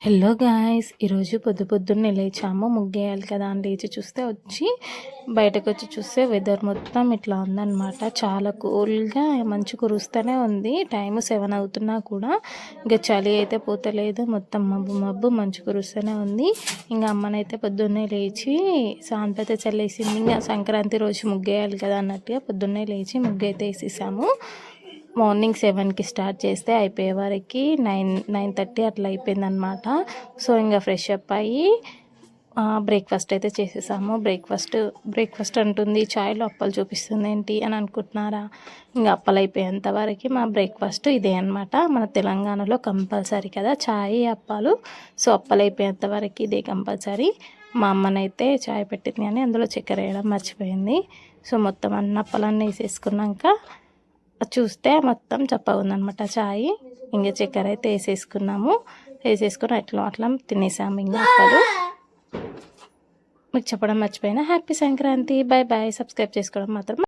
Hello guys, ఈరోజు పొద్దున్నే లేచాము. ముగ్గేయాలి కదా అని లేచి చూస్తే బయటకు వచ్చి చూస్తే వెదర్ మొత్తం ఇట్లా ఉందన్నమాట. చాలా కూల్గా మంచు కురుస్తూనే ఉంది. టైము 7 అవుతున్నా కూడా ఇంకా చలి అయితే పోతలేదు. మొత్తం మబ్బు మంచు కురుస్తూనే ఉంది. ఇంకా అమ్మనైతే పొద్దున్నే లేచి సాంపైతే చల్లేసింది. ఇంకా సంక్రాంతి రోజు ముగ్గేయాలి కదా అన్నట్టుగా పొద్దున్నే లేచి ముగ్గైతే వేసేసాము. మార్నింగ్ 7కి స్టార్ట్ చేస్తే అయిపోయే వరకు 9:30 అట్లా అయిపోయిందనమాట. సో ఇంకా ఫ్రెష్ అప్ అయ్యి బ్రేక్ఫాస్ట్ అయితే చేసేసాము. బ్రేక్ఫాస్ట్ అంటుంది, ఛాయ్లో అప్పాలు చూపిస్తుంది ఏంటి అని అనుకుంటున్నారా? ఇంకా అప్పాలు అయిపోయేంత వరకు మా బ్రేక్ఫాస్ట్ ఇదే అనమాట. మన తెలంగాణలో కంపల్సరీ కదా ఛాయ్ అప్పాలు. సో అప్పాలు అయిపోయేంత వరకు ఇదే కంపల్సరీ. మా అమ్మనైతే ఛాయ్ పెట్టింది కానీ అందులో చక్కెర వేయడం మర్చిపోయింది. సో మొత్తం అన్ని అప్పాలన్నీ వేసేసుకున్నాక చూస్తే మొత్తం చప్పగా ఉందనమాట ఛాయ్. ఇంకా చక్కెర అయితే వేసేసుకుని అట్లా తినేసాము. ఇంకా అప్పలు మీకు చెప్పడం మర్చిపోయినా. Happy Sankranti. Bye bye. Subscribe చేసుకోవడం మాత్రం